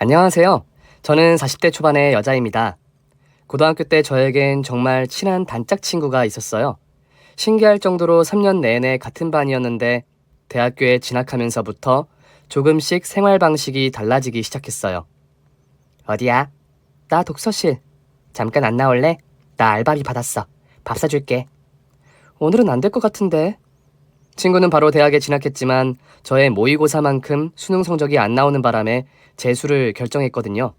안녕하세요. 저는 40대 초반의 여자입니다. 고등학교 때 저에겐 정말 친한 단짝 친구가 있었어요. 신기할 정도로 3년 내내 같은 반이었는데 대학교에 진학하면서부터 조금씩 생활 방식이 달라지기 시작했어요. 어디야? 나 독서실. 잠깐 안 나올래? 나 알바비 받았어. 밥 사줄게. 오늘은 안 될 것 같은데. 친구는 바로 대학에 진학했지만 저의 모의고사만큼 수능 성적이 안 나오는 바람에 재수를 결정했거든요.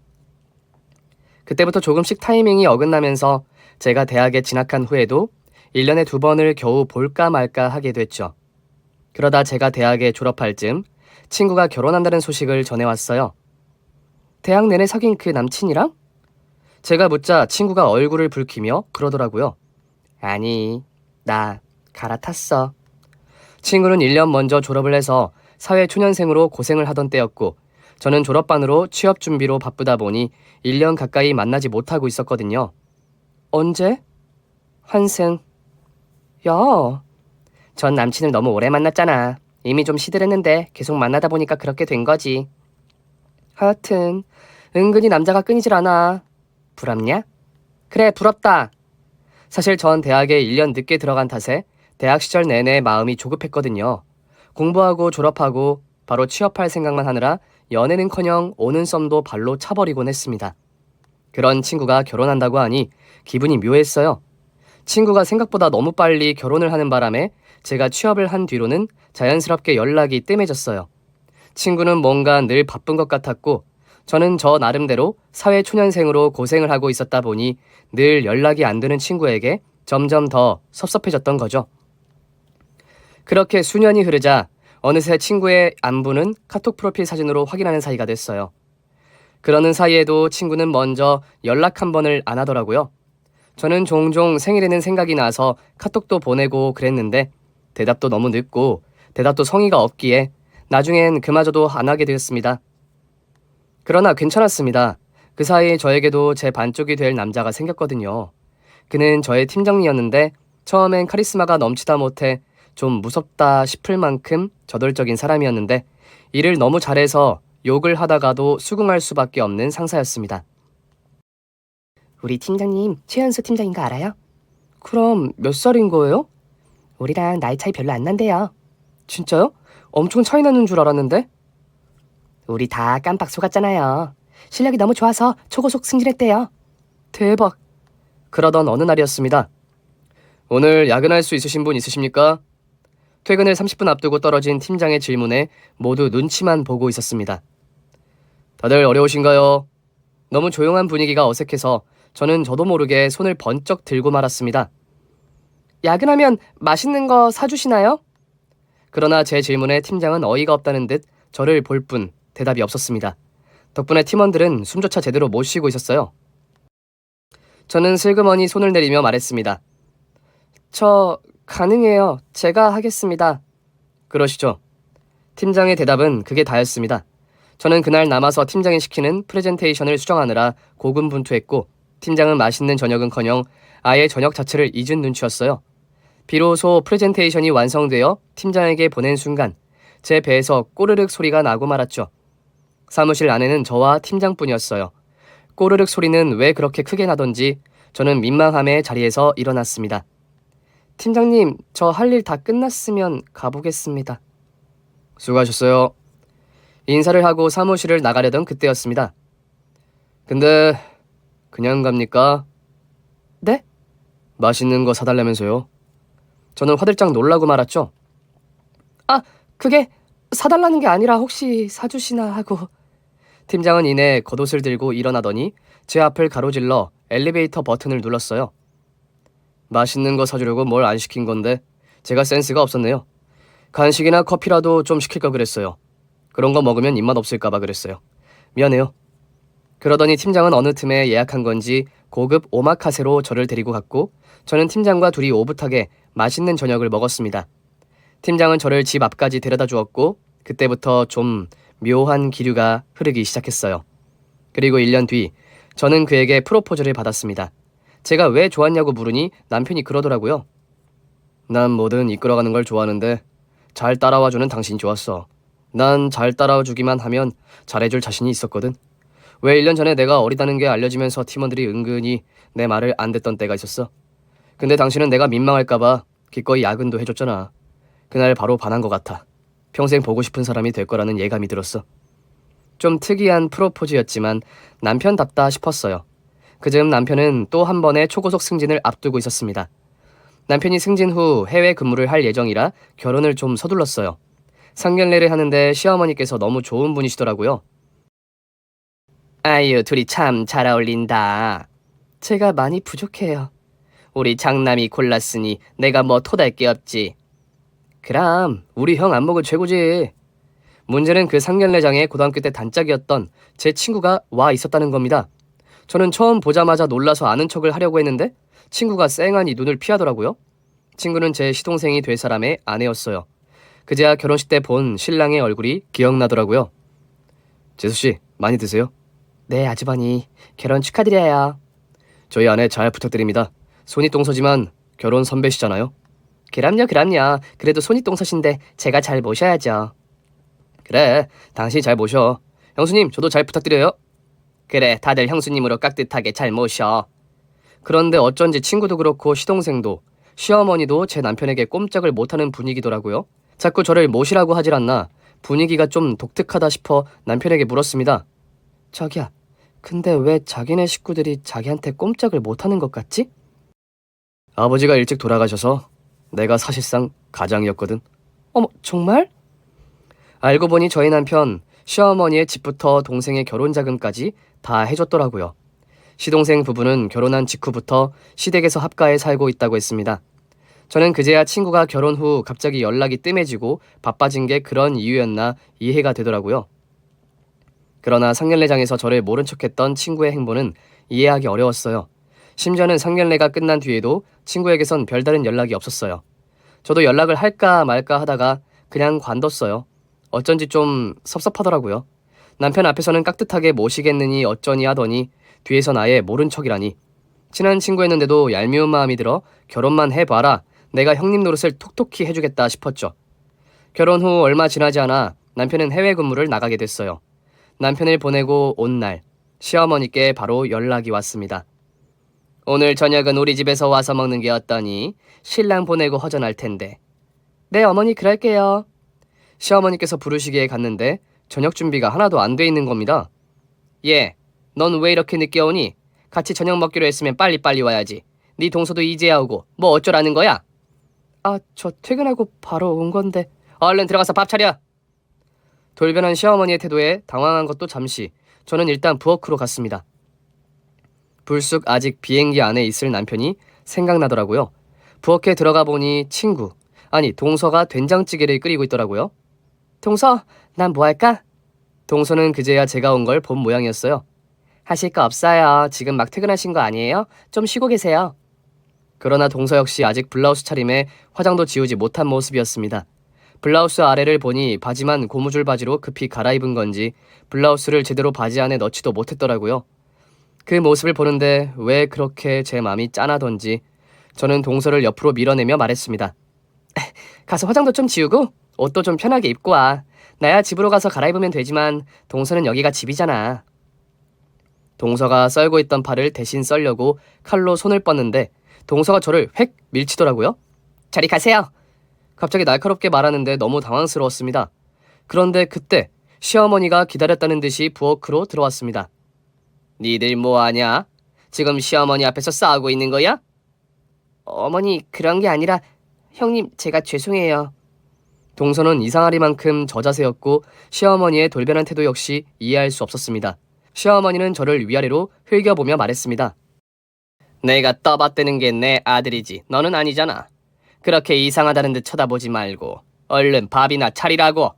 그때부터 조금씩 타이밍이 어긋나면서 제가 대학에 진학한 후에도 1년에 2번을 겨우 볼까 말까 하게 됐죠. 그러다 제가 대학에 졸업할 즈음 친구가 결혼한다는 소식을 전해왔어요. 대학 내내 사귄 그 남친이랑? 제가 묻자 친구가 얼굴을 붉히며 그러더라고요. 아니, 나 갈아탔어. 친구는 1년 먼저 졸업을 해서 사회초년생으로 고생을 하던 때였고 저는 졸업반으로 취업 준비로 바쁘다 보니 1년 가까이 만나지 못하고 있었거든요. 언제? 한생. 야, 전 남친을 너무 오래 만났잖아. 이미 좀 시들했는데 계속 만나다 보니까 그렇게 된 거지. 하여튼 은근히 남자가 끊이질 않아. 부럽냐? 그래, 부럽다. 사실 전 대학에 1년 늦게 들어간 탓에 대학 시절 내내 마음이 조급했거든요. 공부하고 졸업하고 바로 취업할 생각만 하느라 연애는커녕 오는 썸도 발로 차버리곤 했습니다. 그런 친구가 결혼한다고 하니 기분이 묘했어요. 친구가 생각보다 너무 빨리 결혼을 하는 바람에 제가 취업을 한 뒤로는 자연스럽게 연락이 뜸해졌어요. 친구는 뭔가 늘 바쁜 것 같았고 저는 저 나름대로 사회초년생으로 고생을 하고 있었다 보니 늘 연락이 안 되는 친구에게 점점 더 섭섭해졌던 거죠. 그렇게 수년이 흐르자 어느새 친구의 안부는 카톡 프로필 사진으로 확인하는 사이가 됐어요. 그러는 사이에도 친구는 먼저 연락 한 번을 안 하더라고요. 저는 종종 생일에는 생각이 나서 카톡도 보내고 그랬는데 대답도 너무 늦고 대답도 성의가 없기에 나중엔 그마저도 안 하게 되었습니다. 그러나 괜찮았습니다. 그 사이 저에게도 제 반쪽이 될 남자가 생겼거든요. 그는 저의 팀장이었는데 처음엔 카리스마가 넘치다 못해 좀 무섭다 싶을 만큼 저돌적인 사람이었는데 일을 너무 잘해서 욕을 하다가도 수긍할 수밖에 없는 상사였습니다. 우리 팀장님 최연소 팀장인 거 알아요? 그럼 몇 살인 거예요? 우리랑 나이 차이 별로 안 난대요. 진짜요? 엄청 차이 나는 줄 알았는데? 우리 다 깜빡 속았잖아요. 실력이 너무 좋아서 초고속 승진했대요. 대박. 그러던 어느 날이었습니다. 오늘 야근할 수 있으신 분 있으십니까? 퇴근을 30분 앞두고 떨어진 팀장의 질문에 모두 눈치만 보고 있었습니다. 다들 어려우신가요? 너무 조용한 분위기가 어색해서 저는 저도 모르게 손을 번쩍 들고 말았습니다. 야근하면 맛있는 거 사주시나요? 그러나 제 질문에 팀장은 어이가 없다는 듯 저를 볼 뿐 대답이 없었습니다. 덕분에 팀원들은 숨조차 제대로 못 쉬고 있었어요. 저는 슬그머니 손을 내리며 말했습니다. 저 가능해요. 제가 하겠습니다. 그러시죠. 팀장의 대답은 그게 다였습니다. 저는 그날 남아서 팀장이 시키는 프레젠테이션을 수정하느라 고군분투했고 팀장은 맛있는 저녁은커녕 아예 저녁 자체를 잊은 눈치였어요. 비로소 프레젠테이션이 완성되어 팀장에게 보낸 순간 제 배에서 꼬르륵 소리가 나고 말았죠. 사무실 안에는 저와 팀장뿐이었어요. 꼬르륵 소리는 왜 그렇게 크게 나던지 저는 민망함에 자리에서 일어났습니다. 팀장님, 저 할 일 다 끝났으면 가보겠습니다. 수고하셨어요. 인사를 하고 사무실을 나가려던 그때였습니다. 근데 그냥 갑니까? 네? 맛있는 거 사달라면서요. 저는 화들짝 놀라고 말았죠. 아, 그게 사달라는 게 아니라 혹시 사주시나 하고. 팀장은 이내 겉옷을 들고 일어나더니 제 앞을 가로질러 엘리베이터 버튼을 눌렀어요. 맛있는 거 사주려고 뭘 안 시킨 건데 제가 센스가 없었네요. 간식이나 커피라도 좀 시킬 걸 그랬어요. 그런 거 먹으면 입맛 없을까 봐 그랬어요. 미안해요. 그러더니 팀장은 어느 틈에 예약한 건지 고급 오마카세로 저를 데리고 갔고 저는 팀장과 둘이 오붓하게 맛있는 저녁을 먹었습니다. 팀장은 저를 집 앞까지 데려다 주었고 그때부터 좀 묘한 기류가 흐르기 시작했어요. 그리고 1년 뒤 저는 그에게 프로포즈를 받았습니다. 제가 왜 좋았냐고 물으니 남편이 그러더라고요. 난 뭐든 이끌어가는 걸 좋아하는데 잘 따라와주는 당신이 좋았어. 난 잘 따라와주기만 하면 잘해줄 자신이 있었거든. 왜 1년 전에 내가 어리다는 게 알려지면서 팀원들이 은근히 내 말을 안 듣던 때가 있었어. 근데 당신은 내가 민망할까봐 기꺼이 야근도 해줬잖아. 그날 바로 반한 것 같아. 평생 보고 싶은 사람이 될 거라는 예감이 들었어. 좀 특이한 프로포즈였지만 남편답다 싶었어요. 그즈음 남편은 또 한 번의 초고속 승진을 앞두고 있었습니다. 남편이 승진 후 해외 근무를 할 예정이라 결혼을 좀 서둘렀어요. 상견례를 하는데 시어머니께서 너무 좋은 분이시더라고요. 아유, 둘이 참 잘 어울린다. 제가 많이 부족해요. 우리 장남이 골랐으니 내가 뭐 토달 게 없지. 그럼 우리 형 안목은 최고지. 문제는 그 상견례장에 고등학교 때 단짝이었던 제 친구가 와 있었다는 겁니다. 저는 처음 보자마자 놀라서 아는 척을 하려고 했는데 친구가 쌩하니 눈을 피하더라고요. 친구는 제 시동생이 될 사람의 아내였어요. 그제야 결혼식 때 본 신랑의 얼굴이 기억나더라고요. 재수씨, 많이 드세요? 네, 아주버니. 결혼 축하드려요. 저희 아내 잘 부탁드립니다. 손이 똥서지만 결혼 선배시잖아요. 그럼요. 그래도 손이 똥서신데 제가 잘 모셔야죠. 그래, 당신이 잘 모셔. 형수님, 저도 잘 부탁드려요. 그래, 다들 형수님으로 깍듯하게 잘 모셔. 그런데 어쩐지 친구도 그렇고 시동생도 시어머니도 제 남편에게 꼼짝을 못하는 분위기더라고요. 자꾸 저를 모시라고 하질 않나 분위기가 좀 독특하다 싶어 남편에게 물었습니다. 자기야, 근데 왜 자기네 식구들이 자기한테 꼼짝을 못하는 것 같지? 아버지가 일찍 돌아가셔서 내가 사실상 가장이었거든. 어머, 정말? 알고 보니 저희 남편 시어머니의 집부터 동생의 결혼 자금까지 다 해줬더라고요. 시동생 부부는 결혼한 직후부터 시댁에서 합가해 살고 있다고 했습니다. 저는 그제야 친구가 결혼 후 갑자기 연락이 뜸해지고 바빠진 게 그런 이유였나 이해가 되더라고요. 그러나 상견례장에서 저를 모른 척했던 친구의 행보는 이해하기 어려웠어요. 심지어는 상견례가 끝난 뒤에도 친구에게선 별다른 연락이 없었어요. 저도 연락을 할까 말까 하다가 그냥 관뒀어요. 어쩐지 좀 섭섭하더라고요. 남편 앞에서는 깍듯하게 모시겠느니 어쩌니 하더니 뒤에선 아예 모른 척이라니. 친한 친구였는데도 얄미운 마음이 들어 결혼만 해봐라, 내가 형님 노릇을 톡톡히 해주겠다 싶었죠. 결혼 후 얼마 지나지 않아 남편은 해외 근무를 나가게 됐어요. 남편을 보내고 온 날 시어머니께 바로 연락이 왔습니다. 오늘 저녁은 우리 집에서 와서 먹는 게 어떠니? 신랑 보내고 허전할 텐데. 네, 어머니 그럴게요. 시어머니께서 부르시기에 갔는데 저녁 준비가 하나도 안 돼 있는 겁니다. 예, 넌 왜 이렇게 늦게 오니? 같이 저녁 먹기로 했으면 빨리빨리 와야지. 네 동서도 이제야 오고 뭐 어쩌라는 거야? 아, 저 퇴근하고 바로 온 건데. 얼른 들어가서 밥 차려. 돌변한 시어머니의 태도에 당황한 것도 잠시, 저는 일단 부엌으로 갔습니다. 불쑥 아직 비행기 안에 있을 남편이 생각나더라고요. 부엌에 들어가 보니 친구, 아니 동서가 된장찌개를 끓이고 있더라고요. 동서, 난 뭐 할까? 동서는 그제야 제가 온 걸 본 모양이었어요. 하실 거 없어요. 지금 막 퇴근하신 거 아니에요? 좀 쉬고 계세요. 그러나 동서 역시 아직 블라우스 차림에 화장도 지우지 못한 모습이었습니다. 블라우스 아래를 보니 바지만 고무줄 바지로 급히 갈아입은 건지 블라우스를 제대로 바지 안에 넣지도 못했더라고요. 그 모습을 보는데 왜 그렇게 제 마음이 짠하던지 저는 동서를 옆으로 밀어내며 말했습니다. 가서 화장도 좀 지우고 옷도 좀 편하게 입고 와. 나야 집으로 가서 갈아입으면 되지만 동서는 여기가 집이잖아. 동서가 썰고 있던 팔을 대신 썰려고 칼로 손을 뻗는데 동서가 저를 획 밀치더라고요. 저리 가세요. 갑자기 날카롭게 말하는데 너무 당황스러웠습니다. 그런데 그때 시어머니가 기다렸다는 듯이 부엌으로 들어왔습니다. 니들 뭐하냐? 지금 시어머니 앞에서 싸우고 있는 거야? 어머니, 그런 게 아니라 형님, 제가 죄송해요. 동서는 이상하리만큼 저자세였고 시어머니의 돌변한 태도 역시 이해할 수 없었습니다. 시어머니는 저를 위아래로 흘겨보며 말했습니다. 내가 떠받드는 게 내 아들이지 너는 아니잖아. 그렇게 이상하다는 듯 쳐다보지 말고 얼른 밥이나 차리라고.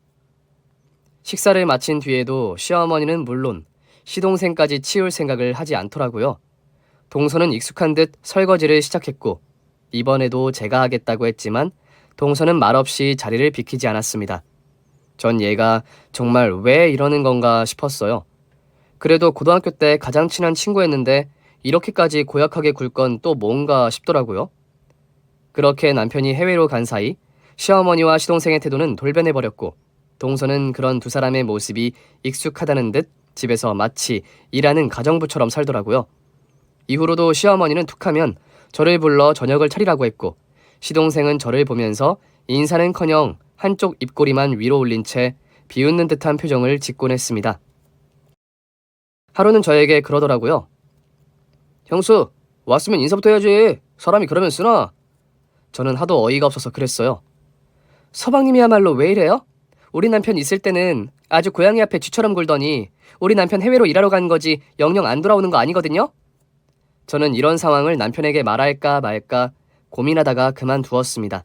식사를 마친 뒤에도 시어머니는 물론 시동생까지 치울 생각을 하지 않더라고요. 동서는 익숙한 듯 설거지를 시작했고 이번에도 제가 하겠다고 했지만 동서는 말없이 자리를 비키지 않았습니다. 전 얘가 정말 왜 이러는 건가 싶었어요. 그래도 고등학교 때 가장 친한 친구였는데 이렇게까지 고약하게 굴 건 또 뭔가 싶더라고요. 그렇게 남편이 해외로 간 사이 시어머니와 시동생의 태도는 돌변해버렸고 동서는 그런 두 사람의 모습이 익숙하다는 듯 집에서 마치 일하는 가정부처럼 살더라고요. 이후로도 시어머니는 툭하면 저를 불러 저녁을 차리라고 했고, 시동생은 저를 보면서 인사는커녕 한쪽 입꼬리만 위로 올린 채 비웃는 듯한 표정을 짓곤 했습니다. 하루는 저에게 그러더라고요. 형수, 왔으면 인사부터 해야지. 사람이 그러면 쓰나? 저는 하도 어이가 없어서 그랬어요. 서방님이야말로 왜 이래요? 우리 남편 있을 때는 아주 고양이 앞에 쥐처럼 굴더니 우리 남편 해외로 일하러 간 거지 영영 안 돌아오는 거 아니거든요? 저는 이런 상황을 남편에게 말할까 말까 고민하다가 그만두었습니다.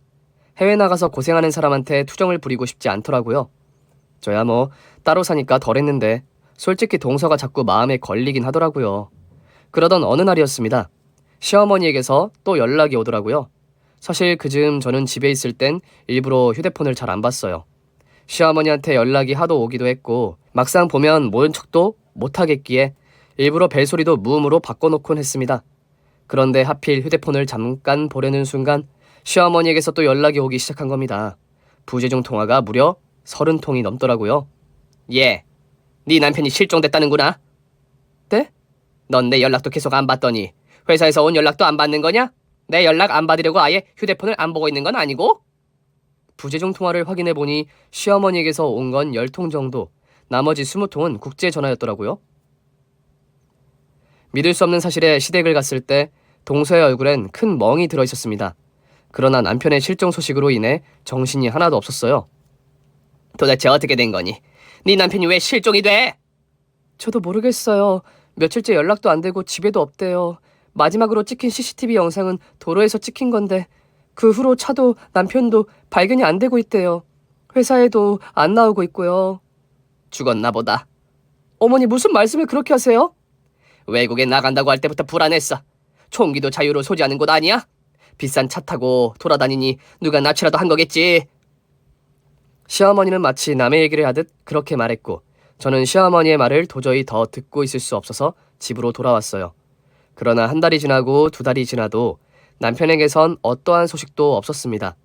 해외 나가서 고생하는 사람한테 투정을 부리고 싶지 않더라고요. 저야 뭐 따로 사니까 덜했는데 솔직히 동서가 자꾸 마음에 걸리긴 하더라고요. 그러던 어느 날이었습니다. 시어머니에게서 또 연락이 오더라고요. 사실 그즈음 저는 집에 있을 땐 일부러 휴대폰을 잘 안 봤어요. 시어머니한테 연락이 하도 오기도 했고 막상 보면 모른 척도 못하겠기에 일부러 벨소리도 무음으로 바꿔놓곤 했습니다. 그런데 하필 휴대폰을 잠깐 보려는 순간 시어머니에게서 또 연락이 오기 시작한 겁니다. 부재중 통화가 무려 30통이 넘더라고요. 예, 네 남편이 실종됐다는구나. 네? 넌 내 연락도 계속 안 받더니 회사에서 온 연락도 안 받는 거냐? 내 연락 안 받으려고 아예 휴대폰을 안 보고 있는 건 아니고? 부재중 통화를 확인해보니 시어머니에게서 온 건 10통 정도, 나머지 20통은 국제 전화였더라고요. 믿을 수 없는 사실에 시댁을 갔을 때 동서의 얼굴엔 큰 멍이 들어있었습니다. 그러나 남편의 실종 소식으로 인해 정신이 하나도 없었어요. 도대체 어떻게 된 거니? 네 남편이 왜 실종이 돼? 저도 모르겠어요. 며칠째 연락도 안 되고 집에도 없대요. 마지막으로 찍힌 CCTV 영상은 도로에서 찍힌 건데 그 후로 차도 남편도 발견이 안 되고 있대요. 회사에도 안 나오고 있고요. 죽었나 보다. 어머니 무슨 말씀을 그렇게 하세요? 외국에 나간다고 할 때부터 불안했어. 총기도 자유로 소지하는 곳 아니야? 비싼 차 타고 돌아다니니 누가 납치라도 한 거겠지. 시어머니는 마치 남의 얘기를 하듯 그렇게 말했고 저는 시어머니의 말을 도저히 더 듣고 있을 수 없어서 집으로 돌아왔어요. 그러나 한 달이 지나고 2달이 지나도 남편에게선 어떠한 소식도 없었습니다.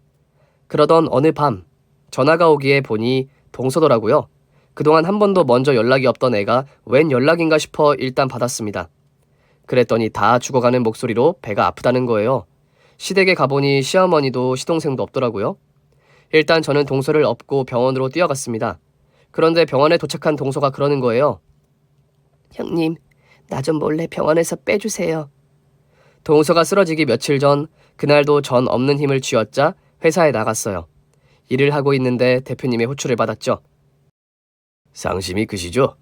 그러던 어느 밤 전화가 오기에 보니 동서더라고요. 그동안 한 번도 먼저 연락이 없던 애가 웬 연락인가 싶어 일단 받았습니다. 그랬더니 다 죽어가는 목소리로 배가 아프다는 거예요. 시댁에 가보니 시어머니도 시동생도 없더라고요. 일단 저는 동서를 업고 병원으로 뛰어갔습니다. 그런데 병원에 도착한 동서가 그러는 거예요. 형님, 나 좀 몰래 병원에서 빼주세요. 동서가 쓰러지기 며칠 전, 그날도 전 없는 힘을 쥐어짜 회사에 나갔어요. 일을 하고 있는데 대표님의 호출을 받았죠. 상심이 크시죠?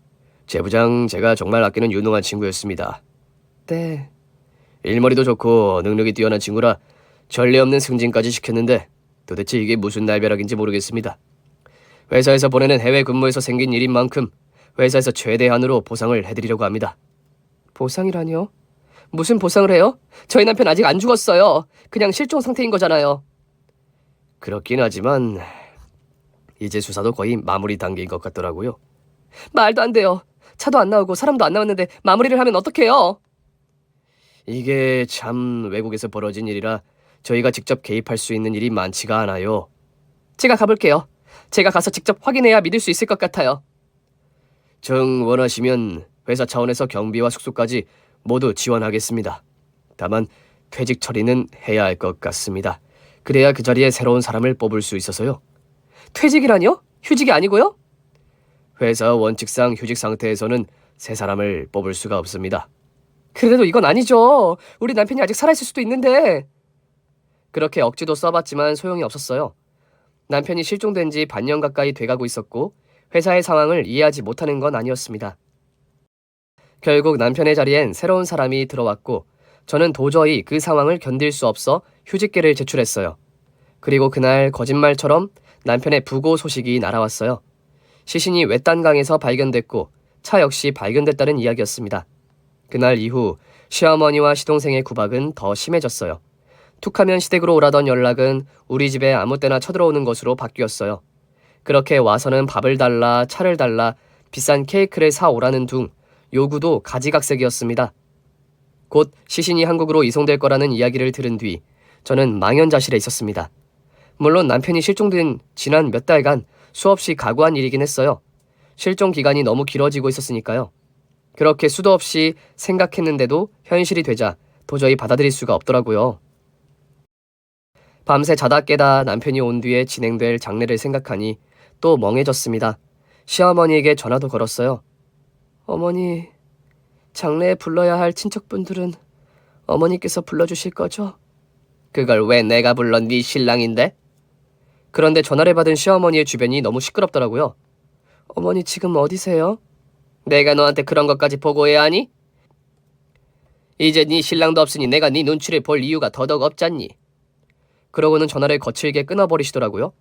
제 부장 제가 정말 아끼는 유능한 친구였습니다. 네. 일머리도 좋고 능력이 뛰어난 친구라 전례 없는 승진까지 시켰는데 도대체 이게 무슨 날벼락인지 모르겠습니다. 회사에서 보내는 해외 근무에서 생긴 일인 만큼 회사에서 최대한으로 보상을 해드리려고 합니다. 보상이라뇨? 무슨 보상을 해요? 저희 남편 아직 안 죽었어요. 그냥 실종 상태인 거잖아요. 그렇긴 하지만 이제 수사도 거의 마무리 단계인 것 같더라고요. 말도 안 돼요. 차도 안 나오고 사람도 안 나왔는데 마무리를 하면 어떡해요? 이게 참 외국에서 벌어진 일이라 저희가 직접 개입할 수 있는 일이 많지가 않아요. 제가 가볼게요. 제가 가서 직접 확인해야 믿을 수 있을 것 같아요. 정 원하시면 회사 차원에서 경비와 숙소까지 모두 지원하겠습니다. 다만 퇴직 처리는 해야 할 것 같습니다. 그래야 그 자리에 새로운 사람을 뽑을 수 있어서요. 퇴직이라뇨? 휴직이 아니고요? 회사 원칙상 휴직 상태에서는 새 사람을 뽑을 수가 없습니다. 그래도 이건 아니죠. 우리 남편이 아직 살아있을 수도 있는데. 그렇게 억지도 써봤지만 소용이 없었어요. 남편이 실종된 지 반년 가까이 돼가고 있었고 회사의 상황을 이해하지 못하는 건 아니었습니다. 결국 남편의 자리엔 새로운 사람이 들어왔고 저는 도저히 그 상황을 견딜 수 없어 휴직계를 제출했어요. 그리고 그날 거짓말처럼 남편의 부고 소식이 날아왔어요. 시신이 외딴강에서 발견됐고 차 역시 발견됐다는 이야기였습니다. 그날 이후 시어머니와 시동생의 구박은 더 심해졌어요. 툭하면 시댁으로 오라던 연락은 우리 집에 아무 때나 쳐들어오는 것으로 바뀌었어요. 그렇게 와서는 밥을 달라, 차를 달라, 비싼 케이크를 사오라는 둥 요구도 가지각색이었습니다. 곧 시신이 한국으로 이송될 거라는 이야기를 들은 뒤 저는 망연자실해 있었습니다. 물론 남편이 실종된 지난 몇 달간 수없이 각오한 일이긴 했어요. 실종 기간이 너무 길어지고 있었으니까요. 그렇게 수도 없이 생각했는데도 현실이 되자 도저히 받아들일 수가 없더라고요. 밤새 자다 깨다 남편이 온 뒤에 진행될 장례를 생각하니 또 멍해졌습니다. 시어머니에게 전화도 걸었어요. 어머니, 장례에 불러야 할 친척분들은 어머니께서 불러주실 거죠? 그걸 왜 내가 불러? 네 신랑인데? 그런데 전화를 받은 시어머니의 주변이 너무 시끄럽더라고요. 어머니 지금 어디세요? 내가 너한테 그런 것까지 보고해야 하니? 이제 네 신랑도 없으니 내가 네 눈치를 볼 이유가 더더욱 없잖니. 그러고는 전화를 거칠게 끊어버리시더라고요.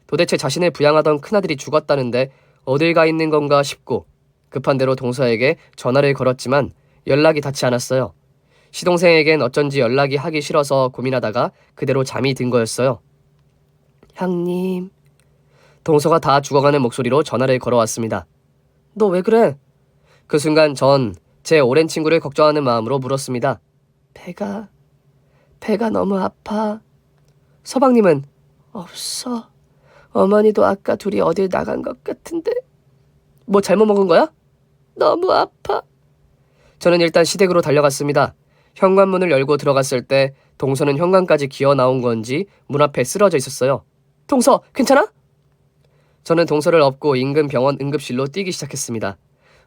도대체 자신을 부양하던 큰아들이 죽었다는데 어딜 가 있는 건가 싶고 급한 대로 동서에게 전화를 걸었지만 연락이 닿지 않았어요. 시동생에겐 어쩐지 연락이 하기 싫어서 고민하다가 그대로 잠이 든 거였어요. 형님. 동서가 다 죽어가는 목소리로 전화를 걸어왔습니다. 너 왜 그래? 그 순간 전 제 오랜 친구를 걱정하는 마음으로 물었습니다. 배가 너무 아파. 서방님은 없어. 어머니도 아까 둘이 어딜 나간 것 같은데. 뭐 잘못 먹은 거야? 너무 아파. 저는 일단 시댁으로 달려갔습니다. 현관문을 열고 들어갔을 때 동서는 현관까지 기어 나온 건지 문 앞에 쓰러져 있었어요. 동서, 괜찮아? 저는 동서를 업고 인근 병원 응급실로 뛰기 시작했습니다.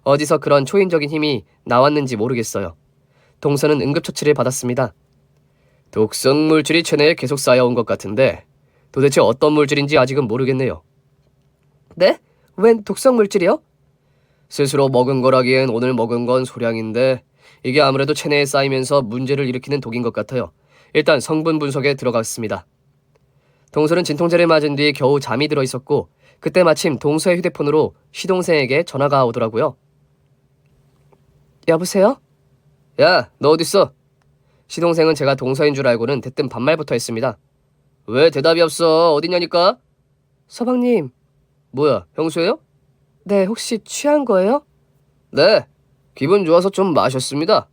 어디서 그런 초인적인 힘이 나왔는지 모르겠어요. 동서는 응급처치를 받았습니다. 독성 물질이 체내에 계속 쌓여온 것 같은데 도대체 어떤 물질인지 아직은 모르겠네요. 네? 웬 독성 물질이요? 스스로 먹은 거라기엔 오늘 먹은 건 소량인데 이게 아무래도 체내에 쌓이면서 문제를 일으키는 독인 것 같아요. 일단 성분 분석에 들어갔습니다. 동서는 진통제를 맞은 뒤 겨우 잠이 들어 있었고 그때 마침 동서의 휴대폰으로 시동생에게 전화가 오더라고요. 여보세요? 야, 너 어딨어? 시동생은 제가 동서인 줄 알고는 대뜸 반말부터 했습니다. 왜 대답이 없어? 어딨냐니까? 서방님. 뭐야, 형수예요? 네, 혹시 취한 거예요? 네, 기분 좋아서 좀 마셨습니다.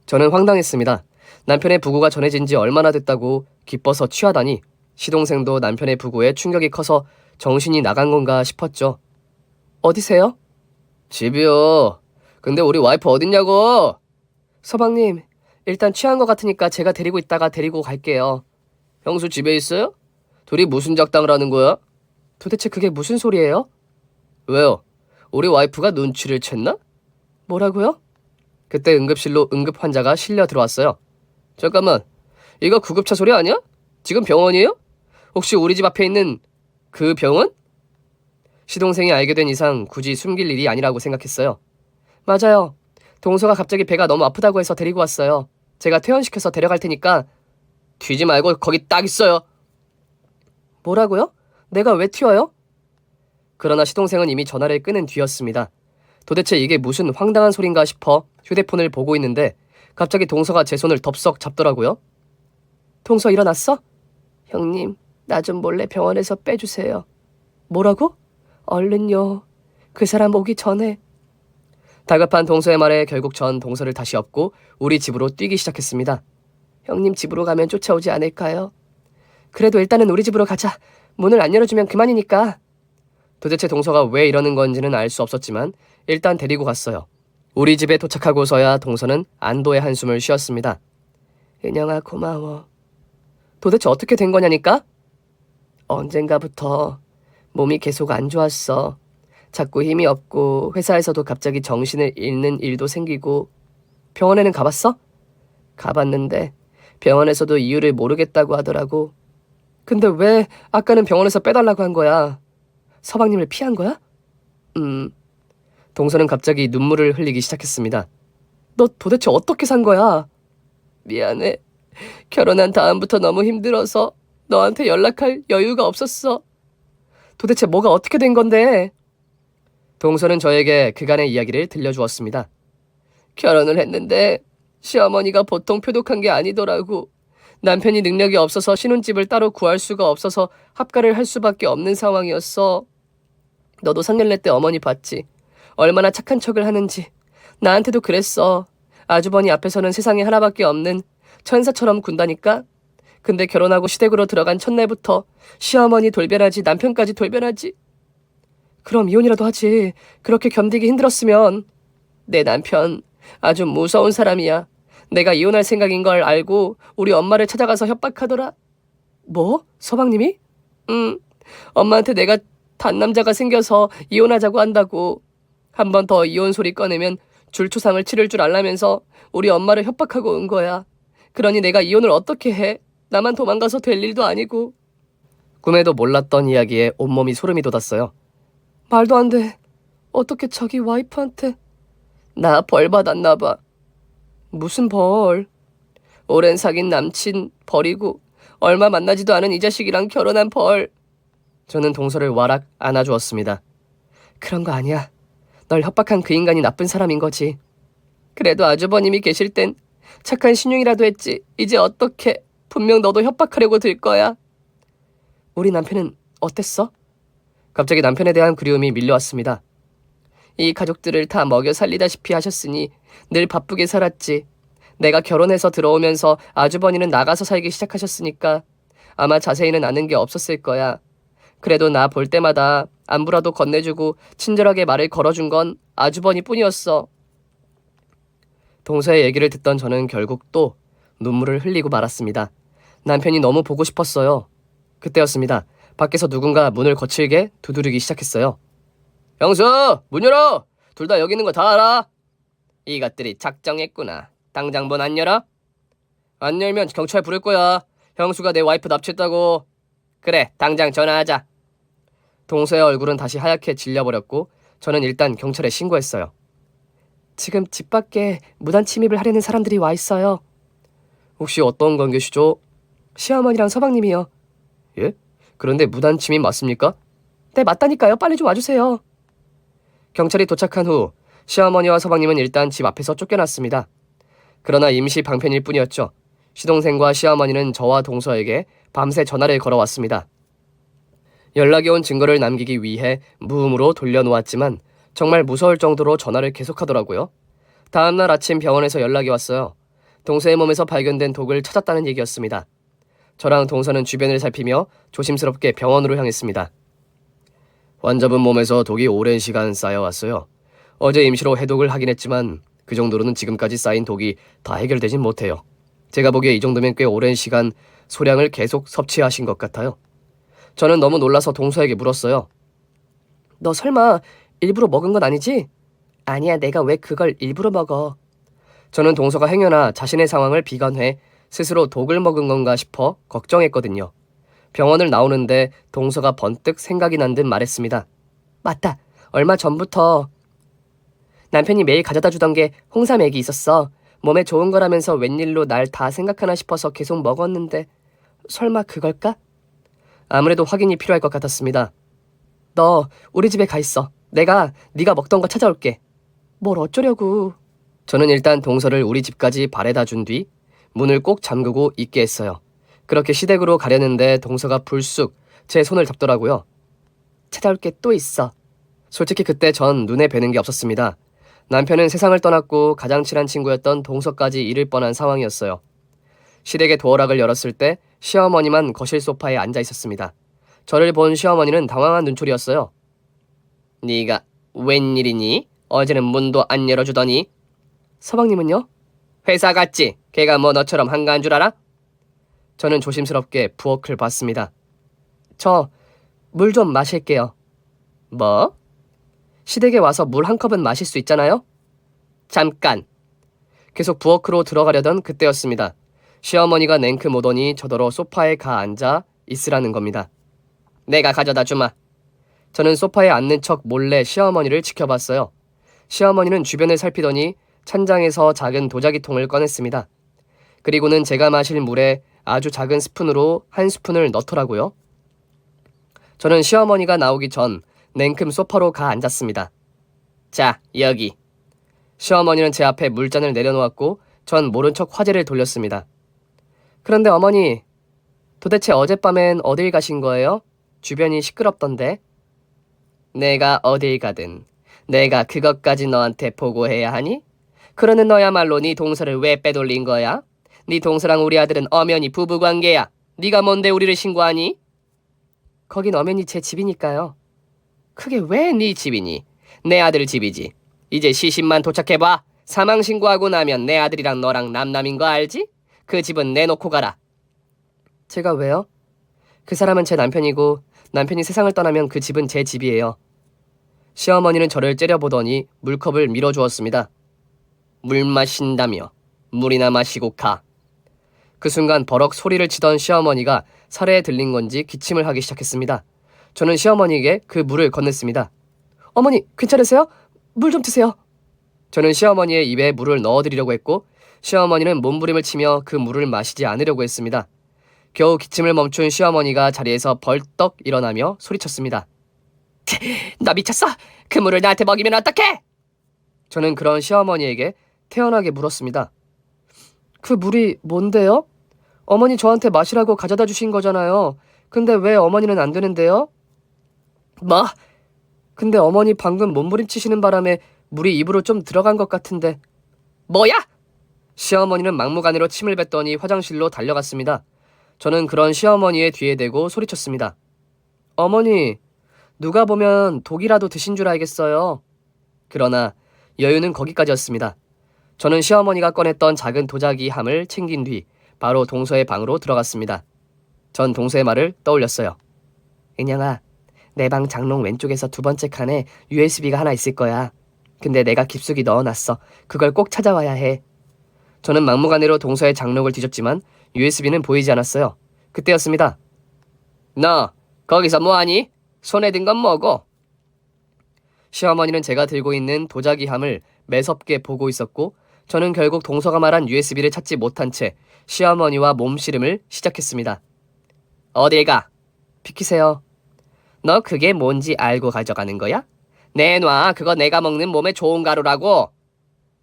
저는 황당했습니다. 남편의 부고가 전해진 지 얼마나 됐다고 기뻐서 취하다니 시동생도 남편의 부고에 충격이 커서 정신이 나간 건가 싶었죠. 어디세요? 집이요. 근데 우리 와이프 어딨냐고? 서방님, 일단 취한 것 같으니까 제가 데리고 있다가 데리고 갈게요. 형수 집에 있어요? 둘이 무슨 작당을 하는 거야? 도대체 그게 무슨 소리예요? 왜요? 우리 와이프가 눈치를 챘나? 뭐라고요? 그때 응급실로 응급 환자가 실려 들어왔어요. 잠깐만, 이거 구급차 소리 아니야? 지금 병원이에요? 혹시 우리 집 앞에 있는 그 병원? 시동생이 알게 된 이상 굳이 숨길 일이 아니라고 생각했어요. 맞아요. 동서가 갑자기 배가 너무 아프다고 해서 데리고 왔어요. 제가 퇴원시켜서 데려갈 테니까. 튀지 말고 거기 딱 있어요. 뭐라고요? 내가 왜 튀어요? 그러나 시동생은 이미 전화를 끊은 뒤였습니다. 도대체 이게 무슨 황당한 소린가 싶어 휴대폰을 보고 있는데 갑자기 동서가 제 손을 덥석 잡더라고요. 동서 일어났어? 형님, 나 좀 몰래 병원에서 빼주세요. 뭐라고? 얼른요. 그 사람 오기 전에. 다급한 동서의 말에 결국 전 동서를 다시 업고 우리 집으로 뛰기 시작했습니다. 형님 집으로 가면 쫓아오지 않을까요? 그래도 일단은 우리 집으로 가자. 문을 안 열어주면 그만이니까. 도대체 동서가 왜 이러는 건지는 알 수 없었지만 일단 데리고 갔어요. 우리 집에 도착하고서야 동서는 안도의 한숨을 쉬었습니다. 은영아 고마워. 도대체 어떻게 된 거냐니까? 언젠가부터 몸이 계속 안 좋았어. 자꾸 힘이 없고 회사에서도 갑자기 정신을 잃는 일도 생기고. 병원에는 가봤어? 가봤는데 병원에서도 이유를 모르겠다고 하더라고. 근데 왜 아까는 병원에서 빼달라고 한 거야? 서방님을 피한 거야? 동서는 갑자기 눈물을 흘리기 시작했습니다. 너 도대체 어떻게 산 거야? 미안해. 결혼한 다음부터 너무 힘들어서 너한테 연락할 여유가 없었어. 도대체 뭐가 어떻게 된 건데? 동서는 저에게 그간의 이야기를 들려주었습니다. 결혼을 했는데 시어머니가 보통 표독한 게 아니더라고. 남편이 능력이 없어서 신혼집을 따로 구할 수가 없어서 합가를 할 수밖에 없는 상황이었어. 너도 상견례 때 어머니 봤지? 얼마나 착한 척을 하는지. 나한테도 그랬어. 아주버니 앞에서는 세상에 하나밖에 없는 천사처럼 군다니까. 근데 결혼하고 시댁으로 들어간 첫날부터 시어머니 돌변하지 남편까지 돌변하지. 그럼 이혼이라도 하지. 그렇게 견디기 힘들었으면. 내 남편 아주 무서운 사람이야. 내가 이혼할 생각인 걸 알고 우리 엄마를 찾아가서 협박하더라. 뭐? 서방님이? 응. 엄마한테 내가 단남자가 생겨서 이혼하자고 한다고. 한 번 더 이혼 소리 꺼내면 줄초상을 치를 줄 알라면서 우리 엄마를 협박하고 온 거야. 그러니 내가 이혼을 어떻게 해? 나만 도망가서 될 일도 아니고. 꿈에도 몰랐던 이야기에 온몸이 소름이 돋았어요. 말도 안 돼. 어떻게 자기 와이프한테. 나 벌 받았나 봐. 무슨 벌? 오랜 사귄 남친 버리고 얼마 만나지도 않은 이 자식이랑 결혼한 벌. 저는 동서를 와락 안아주었습니다. 그런 거 아니야. 널 협박한 그 인간이 나쁜 사람인 거지. 그래도 아주버님이 계실 땐 착한 신용이라도 했지. 이제 어떻게? 분명 너도 협박하려고 들 거야. 우리 남편은 어땠어? 갑자기 남편에 대한 그리움이 밀려왔습니다. 이 가족들을 다 먹여 살리다시피 하셨으니 늘 바쁘게 살았지. 내가 결혼해서 들어오면서 아주버니는 나가서 살기 시작하셨으니까 아마 자세히는 아는 게 없었을 거야. 그래도 나 볼 때마다 안부라도 건네주고 친절하게 말을 걸어준 건 아주버니 뿐이었어. 동서의 얘기를 듣던 저는 결국 또 눈물을 흘리고 말았습니다. 남편이 너무 보고 싶었어요. 그때였습니다. 밖에서 누군가 문을 거칠게 두드리기 시작했어요. 형수! 문 열어! 둘 다 여기 있는 거 다 알아? 이것들이 작정했구나. 당장 문 안 열어? 안 열면 경찰 부를 거야. 형수가 내 와이프 납치했다고. 그래, 당장 전화하자. 동서의 얼굴은 다시 하얗게 질려버렸고 저는 일단 경찰에 신고했어요. 지금 집 밖에 무단 침입을 하려는 사람들이 와 있어요. 혹시 어떤 관계시죠? 시어머니랑 서방님이요. 예? 그런데 무단 침입 맞습니까? 네, 맞다니까요. 빨리 좀 와주세요. 경찰이 도착한 후 시어머니와 서방님은 일단 집 앞에서 쫓겨났습니다. 그러나 임시 방편일 뿐이었죠. 시동생과 시어머니는 저와 동서에게 밤새 전화를 걸어왔습니다. 연락이 온 증거를 남기기 위해 무음으로 돌려놓았지만 정말 무서울 정도로 전화를 계속하더라고요. 다음날 아침 병원에서 연락이 왔어요. 동서의 몸에서 발견된 독을 찾았다는 얘기였습니다. 저랑 동서는 주변을 살피며 조심스럽게 병원으로 향했습니다. 환자분 몸에서 독이 오랜 시간 쌓여왔어요. 어제 임시로 해독을 하긴 했지만 그 정도로는 지금까지 쌓인 독이 다 해결되진 못해요. 제가 보기에 이 정도면 꽤 오랜 시간 소량을 계속 섭취하신 것 같아요. 저는 너무 놀라서 동서에게 물었어요. 너 설마 일부러 먹은 건 아니지? 아니야, 내가 왜 그걸 일부러 먹어. 저는 동서가 행여나 자신의 상황을 비관해 스스로 독을 먹은 건가 싶어 걱정했거든요. 병원을 나오는데 동서가 번뜩 생각이 난 듯 말했습니다. 맞다. 얼마 전부터 남편이 매일 가져다 주던 게 홍삼액이 있었어. 몸에 좋은 거라면서 웬일로 날 다 생각하나 싶어서 계속 먹었는데 설마 그걸까? 아무래도 확인이 필요할 것 같았습니다. 너 우리 집에 가 있어. 내가 네가 먹던 거 찾아올게. 뭘 어쩌려고. 저는 일단 동서를 우리 집까지 바래다 준 뒤 문을 꼭 잠그고 있게 했어요. 그렇게 시댁으로 가려는데 동서가 불쑥 제 손을 잡더라고요. 찾아올 게 또 있어. 솔직히 그때 전 눈에 뵈는 게 없었습니다. 남편은 세상을 떠났고 가장 친한 친구였던 동서까지 잃을 뻔한 상황이었어요. 시댁의 도어락을 열었을 때 시어머니만 거실 소파에 앉아 있었습니다. 저를 본 시어머니는 당황한 눈초리였어요. 네가 웬일이니? 어제는 문도 안 열어주더니. 서방님은요? 회사 갔지? 걔가 뭐 너처럼 한가한 줄 알아? 저는 조심스럽게 부엌을 봤습니다. 저 물 좀 마실게요. 뭐? 시댁에 와서 물 한 컵은 마실 수 있잖아요? 잠깐. 계속 부엌으로 들어가려던 그때였습니다. 시어머니가 냉큼 오더니 저더러 소파에 가 앉아 있으라는 겁니다. 내가 가져다 주마. 저는 소파에 앉는 척 몰래 시어머니를 지켜봤어요. 시어머니는 주변을 살피더니 찬장에서 작은 도자기통을 꺼냈습니다. 그리고는 제가 마실 물에 아주 작은 스푼으로 한 스푼을 넣더라고요. 저는 시어머니가 나오기 전 냉큼 소파로 가 앉았습니다. 자, 여기. 시어머니는 제 앞에 물잔을 내려놓았고 전 모른 척 화제를 돌렸습니다. 그런데 어머니, 도대체 어젯밤엔 어딜 가신 거예요? 주변이 시끄럽던데. 내가 어딜 가든 내가 그것까지 너한테 보고해야 하니? 그러는 너야말로 네 동서를 왜 빼돌린 거야? 네 동서랑 우리 아들은 엄연히 부부관계야. 네가 뭔데 우리를 신고하니? 거긴 엄연히 제 집이니까요. 그게 왜 네 집이니? 내 아들 집이지. 이제 시신만 도착해봐. 사망 신고하고 나면 내 아들이랑 너랑 남남인 거 알지? 그 집은 내놓고 가라. 제가 왜요? 그 사람은 제 남편이고 남편이 세상을 떠나면 그 집은 제 집이에요. 시어머니는 저를 째려보더니 물컵을 밀어주었습니다. 물 마신다며 물이나 마시고 가. 그 순간 버럭 소리를 치던 시어머니가 살해에 들린 건지 기침을 하기 시작했습니다. 저는 시어머니에게 그 물을 건넸습니다. 어머니, 괜찮으세요? 물 좀 드세요. 저는 시어머니의 입에 물을 넣어드리려고 했고 시어머니는 몸부림을 치며 그 물을 마시지 않으려고 했습니다. 겨우 기침을 멈춘 시어머니가 자리에서 벌떡 일어나며 소리쳤습니다. 너 미쳤어? 그 물을 나한테 먹이면 어떡해? 저는 그런 시어머니에게 태연하게 물었습니다. 그 물이 뭔데요? 어머니 저한테 마시라고 가져다 주신 거잖아요. 근데 왜 어머니는 안 되는데요? 뭐? 근데 어머니 방금 몸부림치시는 바람에 물이 입으로 좀 들어간 것 같은데. 뭐야? 시어머니는 막무가내로 침을 뱉더니 화장실로 달려갔습니다. 저는 그런 시어머니의 뒤에 대고 소리쳤습니다. 어머니, 누가 보면 독이라도 드신 줄 알겠어요. 그러나 여유는 거기까지였습니다. 저는 시어머니가 꺼냈던 작은 도자기 함을 챙긴 뒤 바로 동서의 방으로 들어갔습니다. 전 동서의 말을 떠올렸어요. 은영아, 내 방 장롱 왼쪽에서 두 번째 칸에 USB가 하나 있을 거야. 근데 내가 깊숙이 넣어놨어. 그걸 꼭 찾아와야 해. 저는 막무가내로 동서의 장롱을 뒤졌지만 USB는 보이지 않았어요. 그때였습니다. 너 거기서 뭐하니? 손에 든 건 뭐고? 시어머니는 제가 들고 있는 도자기 함을 매섭게 보고 있었고 저는 결국 동서가 말한 USB를 찾지 못한 채 시어머니와 몸씨름을 시작했습니다. 어딜 가? 비키세요. 너 그게 뭔지 알고 가져가는 거야? 내놔. 그거 내가 먹는 몸에 좋은 가루라고.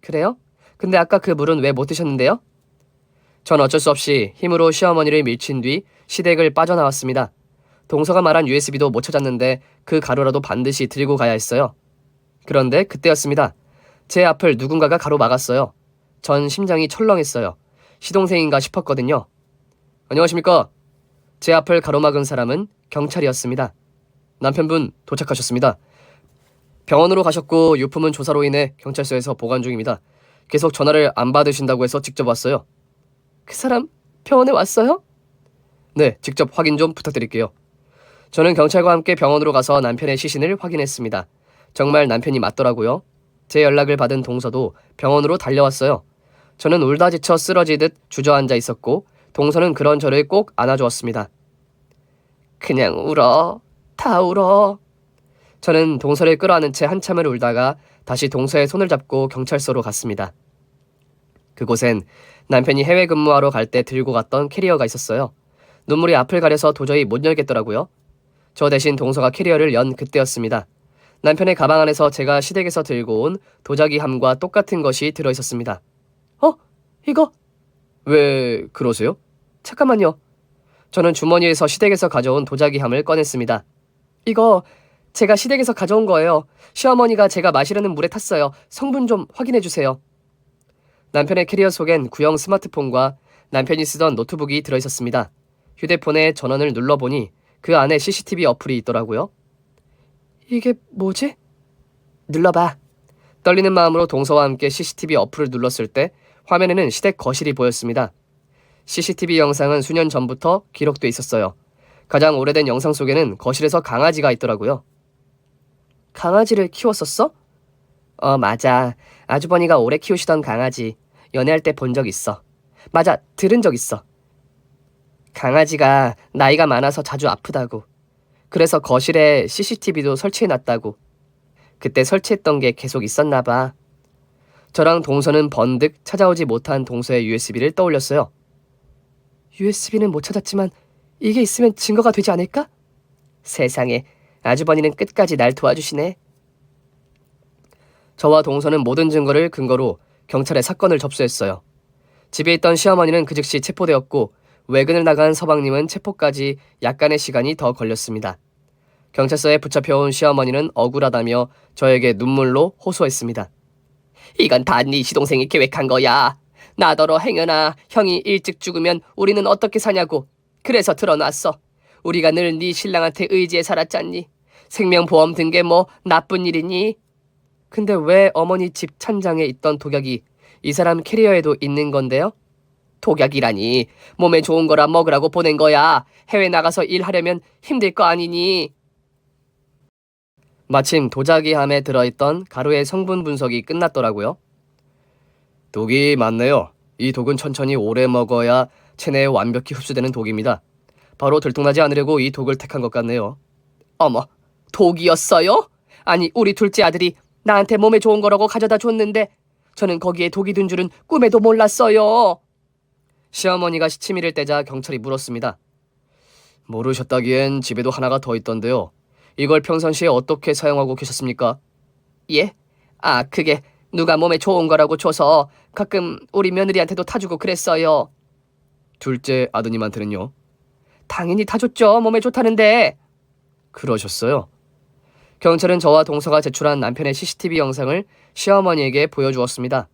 그래요? 근데 아까 그 물은 왜 못 드셨는데요? 전 어쩔 수 없이 힘으로 시어머니를 밀친 뒤 시댁을 빠져나왔습니다. 동서가 말한 USB도 못 찾았는데 그 가루라도 반드시 들고 가야 했어요. 그런데 그때였습니다. 제 앞을 누군가가 가로막았어요. 전 심장이 철렁했어요. 시동생인가 싶었거든요. 안녕하십니까? 제 앞을 가로막은 사람은 경찰이었습니다. 남편분 도착하셨습니다. 병원으로 가셨고 유품은 조사로 인해 경찰서에서 보관 중입니다. 계속 전화를 안 받으신다고 해서 직접 왔어요. 그 사람 병원에 왔어요? 네, 직접 확인 좀 부탁드릴게요. 저는 경찰과 함께 병원으로 가서 남편의 시신을 확인했습니다. 정말 남편이 맞더라고요. 제 연락을 받은 동서도 병원으로 달려왔어요. 저는 울다 지쳐 쓰러지듯 주저앉아 있었고 동서는 그런 저를 꼭 안아주었습니다. 그냥 울어. 다 울어. 저는 동서를 끌어안은 채 한참을 울다가 다시 동서의 손을 잡고 경찰서로 갔습니다. 그곳엔 남편이 해외 근무하러 갈 때 들고 갔던 캐리어가 있었어요. 눈물이 앞을 가려서 도저히 못 열겠더라고요. 저 대신 동서가 캐리어를 연 그때였습니다. 남편의 가방 안에서 제가 시댁에서 들고 온 도자기 함과 똑같은 것이 들어있었습니다. 이거? 왜 그러세요? 잠깐만요. 저는 주머니에서 시댁에서 가져온 도자기 함을 꺼냈습니다. 이거 제가 시댁에서 가져온 거예요. 시어머니가 제가 마시려는 물에 탔어요. 성분 좀 확인해 주세요. 남편의 캐리어 속엔 구형 스마트폰과 남편이 쓰던 노트북이 들어있었습니다. 휴대폰에 전원을 눌러보니 그 안에 CCTV 어플이 있더라고요. 이게 뭐지? 눌러봐. 떨리는 마음으로 동서와 함께 CCTV 어플을 눌렀을 때 화면에는 시댁 거실이 보였습니다. CCTV 영상은 수년 전부터 기록돼 있었어요. 가장 오래된 영상 속에는 거실에서 강아지가 있더라고요. 강아지를 키웠었어? 맞아. 아주버니가 오래 키우시던 강아지. 연애할 때 본 적 있어. 맞아, 들은 적 있어. 강아지가 나이가 많아서 자주 아프다고. 그래서 거실에 CCTV도 설치해놨다고. 그때 설치했던 게 계속 있었나 봐. 저랑 동서는 번득 찾아오지 못한 동서의 USB를 떠올렸어요. USB는 못 찾았지만 이게 있으면 증거가 되지 않을까? 세상에, 아주버니는 끝까지 날 도와주시네. 저와 동서는 모든 증거를 근거로 경찰에 사건을 접수했어요. 집에 있던 시어머니는 그 즉시 체포되었고 외근을 나간 서방님은 체포까지 약간의 시간이 더 걸렸습니다. 경찰서에 붙잡혀온 시어머니는 억울하다며 저에게 눈물로 호소했습니다. 이건 다 네 시동생이 계획한 거야. 나더러 행여나 형이 일찍 죽으면 우리는 어떻게 사냐고. 그래서 드러났어. 우리가 늘 네 신랑한테 의지해 살았잖니. 생명보험 든 게 뭐 나쁜 일이니? 근데 왜 어머니 집 찬장에 있던 독약이 이 사람 캐리어에도 있는 건데요? 독약이라니. 몸에 좋은 거라 먹으라고 보낸 거야. 해외 나가서 일하려면 힘들 거 아니니. 마침 도자기함에 들어있던 가루의 성분 분석이 끝났더라고요. 독이 많네요. 이 독은 천천히 오래 먹어야 체내에 완벽히 흡수되는 독입니다. 바로 들통나지 않으려고 이 독을 택한 것 같네요. 어머, 독이었어요? 아니, 우리 둘째 아들이 나한테 몸에 좋은 거라고 가져다 줬는데 저는 거기에 독이 든 줄은 꿈에도 몰랐어요. 시어머니가 시치미를 떼자 경찰이 물었습니다. 모르셨다기엔 집에도 하나가 더 있던데요. 이걸 평상시에 어떻게 사용하고 계셨습니까? 예? 그게 누가 몸에 좋은 거라고 줘서 가끔 우리 며느리한테도 타주고 그랬어요. 둘째 아드님한테는요? 당연히 타줬죠. 몸에 좋다는데. 그러셨어요? 경찰은 저와 동서가 제출한 남편의 CCTV 영상을 시어머니에게 보여주었습니다.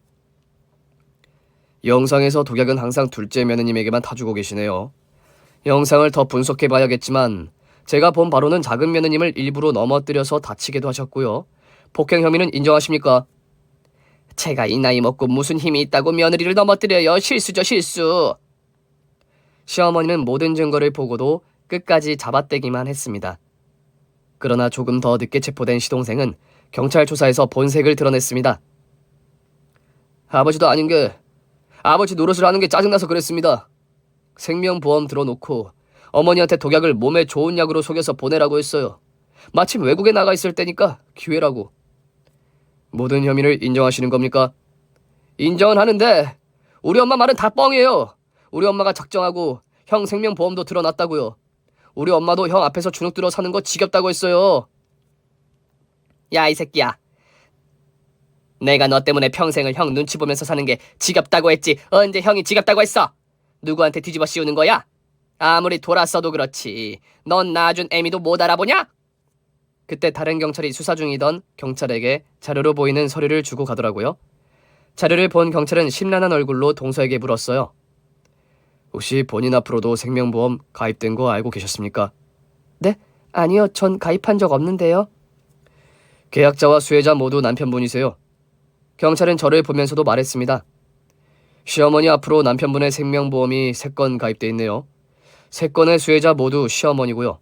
영상에서 독약은 항상 둘째 며느님에게만 타주고 계시네요. 영상을 더 분석해봐야겠지만 제가 본 바로는 작은 며느님을 일부러 넘어뜨려서 다치게도 하셨고요. 폭행 혐의는 인정하십니까? 제가 이 나이 먹고 무슨 힘이 있다고 며느리를 넘어뜨려요. 실수죠, 실수. 시어머니는 모든 증거를 보고도 끝까지 잡아떼기만 했습니다. 그러나 조금 더 늦게 체포된 시동생은 경찰 조사에서 본색을 드러냈습니다. 아버지도 아닌 게 아버지 노릇을 하는 게 짜증나서 그랬습니다. 생명보험 들어놓고 어머니한테 독약을 몸에 좋은 약으로 속여서 보내라고 했어요. 마침 외국에 나가 있을 때니까 기회라고. 모든 혐의를 인정하시는 겁니까? 인정은 하는데 우리 엄마 말은 다 뻥이에요. 우리 엄마가 작정하고 형 생명보험도 들어놨다고요. 우리 엄마도 형 앞에서 주눅 들어 사는 거 지겹다고 했어요. 야, 이 새끼야. 내가 너 때문에 평생을 형 눈치 보면서 사는 게 지겹다고 했지. 언제 형이 지겹다고 했어? 누구한테 뒤집어 씌우는 거야? 아무리 돌았어도 그렇지. 넌 낳아준 애미도 못 알아보냐? 그때 다른 경찰이 수사 중이던 경찰에게 자료로 보이는 서류를 주고 가더라고요. 자료를 본 경찰은 심란한 얼굴로 동서에게 물었어요. 혹시 본인 앞으로도 생명보험 가입된 거 알고 계셨습니까? 네? 아니요. 전 가입한 적 없는데요. 계약자와 수혜자 모두 남편분이세요. 경찰은 저를 보면서도 말했습니다. 시어머니 앞으로 남편분의 생명보험이 3건 가입돼 있네요. 3건의 수혜자 모두 시어머니고요.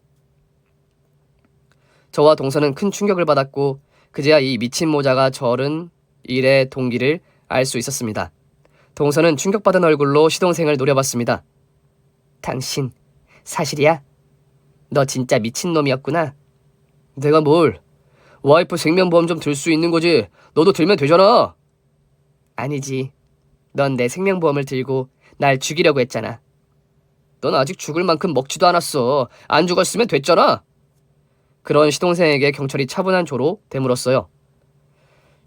저와 동서는 큰 충격을 받았고 그제야 이 미친 모자가 저른 일의 동기를 알 수 있었습니다. 동서는 충격받은 얼굴로 시동생을 노려봤습니다. 당신 사실이야? 너 진짜 미친놈이었구나. 내가 뭘? 와이프 생명보험 좀 들 수 있는 거지. 너도 들면 되잖아. 아니지. 넌 내 생명보험을 들고 날 죽이려고 했잖아. 넌 아직 죽을 만큼 먹지도 않았어. 안 죽었으면 됐잖아. 그런 시동생에게 경찰이 차분한 조로 되물었어요.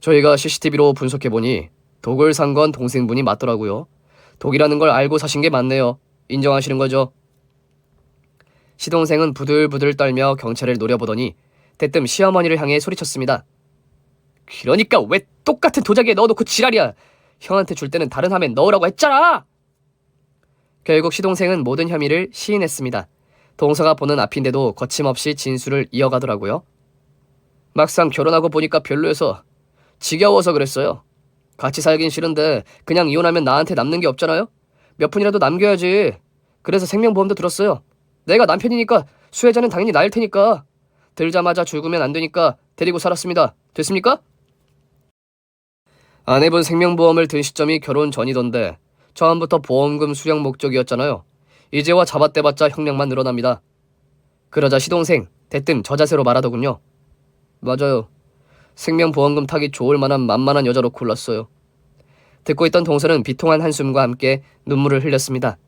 저희가 CCTV로 분석해보니 독을 산 건 동생분이 맞더라고요. 독이라는 걸 알고 사신 게 맞네요. 인정하시는 거죠? 시동생은 부들부들 떨며 경찰을 노려보더니 대뜸 시어머니를 향해 소리쳤습니다. 그러니까 왜 똑같은 도자기에 넣어놓고 지랄이야. 형한테 줄 때는 다른 함에 넣으라고 했잖아. 결국 시동생은 모든 혐의를 시인했습니다. 동서가 보는 앞인데도 거침없이 진술을 이어가더라고요. 막상 결혼하고 보니까 별로여서 지겨워서 그랬어요. 같이 살긴 싫은데 그냥 이혼하면 나한테 남는 게 없잖아요. 몇 푼이라도 남겨야지. 그래서 생명보험도 들었어요. 내가 남편이니까 수혜자는 당연히 나일 테니까. 들자마자 죽으면 안 되니까 데리고 살았습니다. 됐습니까? 아내분 생명보험을 든 시점이 결혼 전이던데 처음부터 보험금 수령 목적이었잖아요. 이제와 잡아떼봤자 형량만 늘어납니다. 그러자 시동생 대뜸 저 자세로 말하더군요. 맞아요. 생명보험금 타기 좋을 만한 만만한 여자로 골랐어요. 듣고 있던 동서는 비통한 한숨과 함께 눈물을 흘렸습니다.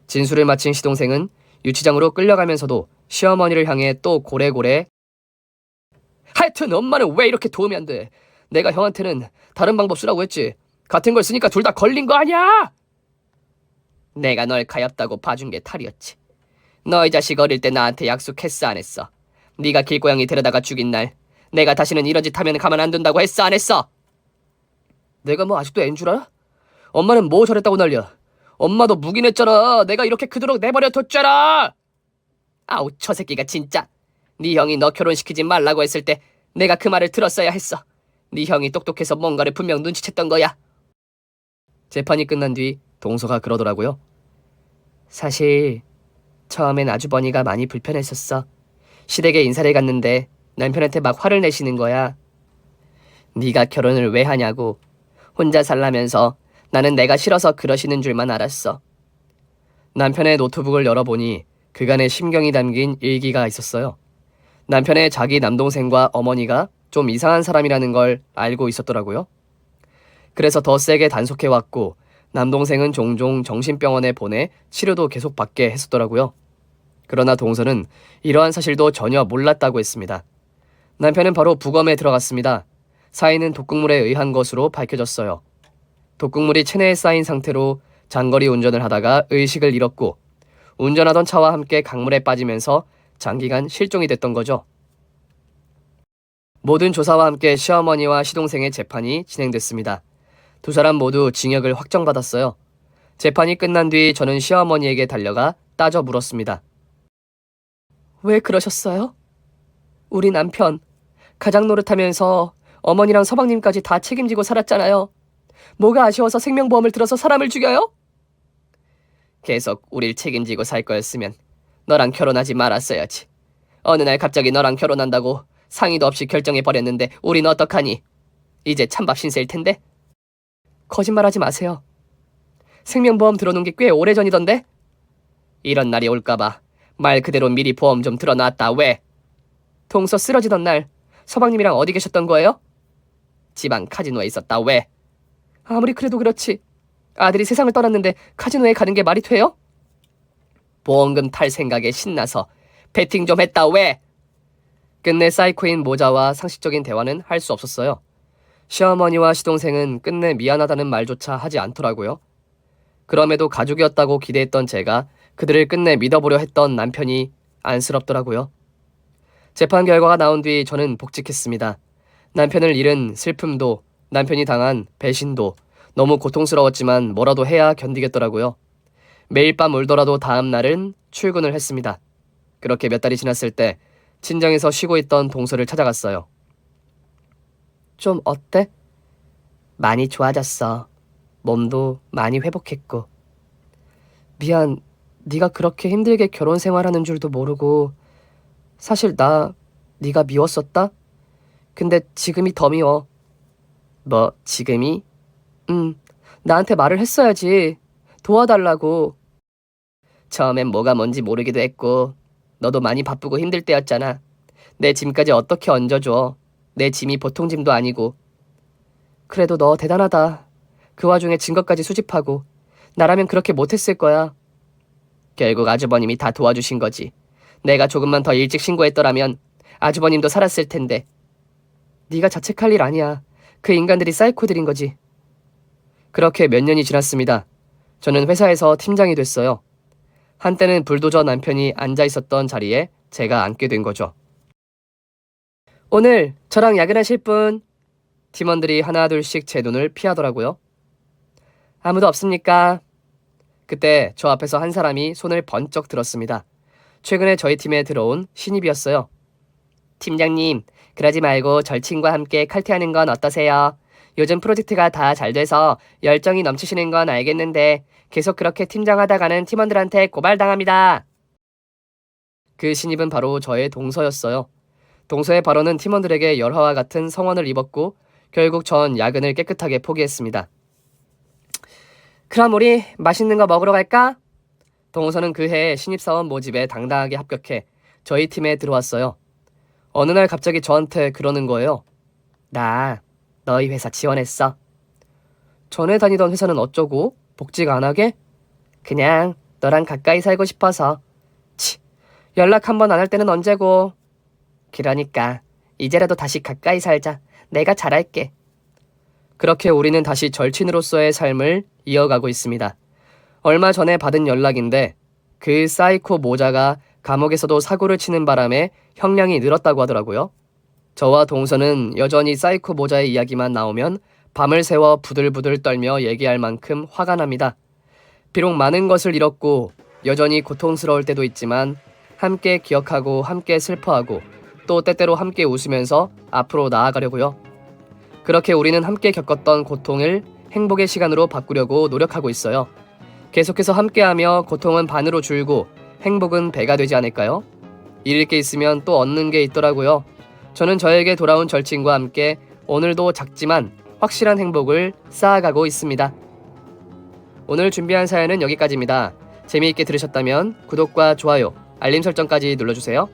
진술을 마친 시동생은 유치장으로 끌려가면서도 시어머니를 향해 또 고래고래 하여튼 엄마는 왜 이렇게 도움이 안 돼? 내가 형한테는 다른 방법 쓰라고 했지. 같은 걸 쓰니까 둘 다 걸린 거 아니야? 내가 널 가엾다고 봐준 게 탈이었지. 너 이 자식 어릴 때 나한테 약속했어 안 했어? 네가 길고양이 데려다가 죽인 날 내가 다시는 이런 짓 하면 가만 안 둔다고 했어 안 했어? 내가 뭐 아직도 앤 줄 알아? 엄마는 뭐 저랬다고 난리야. 엄마도 묵인했잖아. 내가 이렇게 그토록 내버려 뒀잖아. 아우 저 새끼가 진짜. 네 형이 너 결혼시키지 말라고 했을 때 내가 그 말을 들었어야 했어. 네 형이 똑똑해서 뭔가를 분명 눈치챘던 거야. 재판이 끝난 뒤 동서가 그러더라고요. 사실 처음엔 아주버니가 많이 불편했었어. 시댁에 인사를 갔는데 남편한테 막 화를 내시는 거야. 네가 결혼을 왜 하냐고. 혼자 살라면서 나는 내가 싫어서 그러시는 줄만 알았어. 남편의 노트북을 열어보니 그간의 심경이 담긴 일기가 있었어요. 남편의 자기 남동생과 어머니가 좀 이상한 사람이라는 걸 알고 있었더라고요. 그래서 더 세게 단속해왔고 남동생은 종종 정신병원에 보내 치료도 계속 받게 했었더라고요. 그러나 동서는 이러한 사실도 전혀 몰랐다고 했습니다. 남편은 바로 부검에 들어갔습니다. 사인은 독극물에 의한 것으로 밝혀졌어요. 독극물이 체내에 쌓인 상태로 장거리 운전을 하다가 의식을 잃었고 운전하던 차와 함께 강물에 빠지면서 장기간 실종이 됐던 거죠. 모든 조사와 함께 시어머니와 시동생의 재판이 진행됐습니다. 두 사람 모두 징역을 확정받았어요. 재판이 끝난 뒤 저는 시어머니에게 달려가 따져 물었습니다. 왜 그러셨어요? 우리 남편 가장 노릇하면서 어머니랑 서방님까지 다 책임지고 살았잖아요. 뭐가 아쉬워서 생명보험을 들어서 사람을 죽여요? 계속 우릴 책임지고 살 거였으면 너랑 결혼하지 말았어야지. 어느 날 갑자기 너랑 결혼한다고 상의도 없이 결정해버렸는데 우린 어떡하니? 이제 찬밥 신세일 텐데? 거짓말하지 마세요. 생명보험 들어놓은 게 꽤 오래전이던데? 이런 날이 올까봐 말 그대로 미리 보험 좀 들어놨다. 왜? 동서 쓰러지던 날 서방님이랑 어디 계셨던 거예요? 지방 카지노에 있었다. 왜? 아무리 그래도 그렇지. 아들이 세상을 떠났는데 카지노에 가는 게 말이 돼요? 보험금 탈 생각에 신나서 베팅 좀 했다. 왜? 끝내 사이코인 모자와 상식적인 대화는 할 수 없었어요. 시어머니와 시동생은 끝내 미안하다는 말조차 하지 않더라고요. 그럼에도 가족이었다고 기대했던 제가 그들을 끝내 믿어보려 했던 남편이 안쓰럽더라고요. 재판 결과가 나온 뒤 저는 복직했습니다. 남편을 잃은 슬픔도 남편이 당한 배신도 너무 고통스러웠지만 뭐라도 해야 견디겠더라고요. 매일 밤 울더라도 다음 날은 출근을 했습니다. 그렇게 몇 달이 지났을 때 친정에서 쉬고 있던 동서를 찾아갔어요. 좀 어때? 많이 좋아졌어. 몸도 많이 회복했고. 미안, 네가 그렇게 힘들게 결혼 생활하는 줄도 모르고 사실 나 네가 미웠었다? 근데 지금이 더 미워. 뭐 지금이? 나한테 말을 했어야지. 도와달라고. 처음엔 뭐가 뭔지 모르기도 했고 너도 많이 바쁘고 힘들 때였잖아. 내 짐까지 어떻게 얹어줘. 내 짐이 보통 짐도 아니고. 그래도 너 대단하다. 그 와중에 증거까지 수집하고. 나라면 그렇게 못했을 거야. 결국 아주버님이 다 도와주신 거지. 내가 조금만 더 일찍 신고했더라면 아주버님도 살았을 텐데. 네가 자책할 일 아니야. 그 인간들이 사이코들인 거지. 그렇게 몇 년이 지났습니다. 저는 회사에서 팀장이 됐어요. 한때는 불도저 남편이 앉아 있었던 자리에 제가 앉게 된 거죠. 오늘 저랑 야근하실 분? 팀원들이 하나둘씩 제 눈을 피하더라고요. 아무도 없습니까? 그때 저 앞에서 한 사람이 손을 번쩍 들었습니다. 최근에 저희 팀에 들어온 신입이었어요. 팀장님, 그러지 말고 절친과 함께 칼퇴하는 건 어떠세요? 요즘 프로젝트가 다 잘 돼서 열정이 넘치시는 건 알겠는데 계속 그렇게 팀장하다가는 팀원들한테 고발당합니다. 그 신입은 바로 저의 동서였어요. 동서의 발언은 팀원들에게 열화와 같은 성원을 입었고 결국 전 야근을 깨끗하게 포기했습니다. 그럼 우리 맛있는 거 먹으러 갈까? 동서는 그해 신입사원 모집에 당당하게 합격해 저희 팀에 들어왔어요. 어느 날 갑자기 저한테 그러는 거예요. 나 너희 회사 지원했어. 전에 다니던 회사는 어쩌고? 복직 안 하게? 그냥 너랑 가까이 살고 싶어서. 치, 연락 한 번 안 할 때는 언제고. 그러니까 이제라도 다시 가까이 살자. 내가 잘할게. 그렇게 우리는 다시 절친으로서의 삶을 이어가고 있습니다. 얼마 전에 받은 연락인데 그 사이코 모자가 감옥에서도 사고를 치는 바람에 형량이 늘었다고 하더라고요. 저와 동서는 여전히 사이코 모자의 이야기만 나오면 밤을 새워 부들부들 떨며 얘기할 만큼 화가 납니다. 비록 많은 것을 잃었고 여전히 고통스러울 때도 있지만 함께 기억하고 함께 슬퍼하고 또 때때로 함께 웃으면서 앞으로 나아가려고요. 그렇게 우리는 함께 겪었던 고통을 행복의 시간으로 바꾸려고 노력하고 있어요. 계속해서 함께하며 고통은 반으로 줄고 행복은 배가 되지 않을까요? 잃을 게 있으면 또 얻는 게 있더라고요. 저는 저에게 돌아온 절친과 함께 오늘도 작지만 확실한 행복을 쌓아가고 있습니다. 오늘 준비한 사연은 여기까지입니다. 재미있게 들으셨다면 구독과 좋아요, 알림 설정까지 눌러주세요.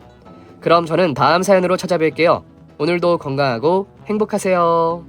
그럼 저는 다음 사연으로 찾아뵐게요. 오늘도 건강하고 행복하세요.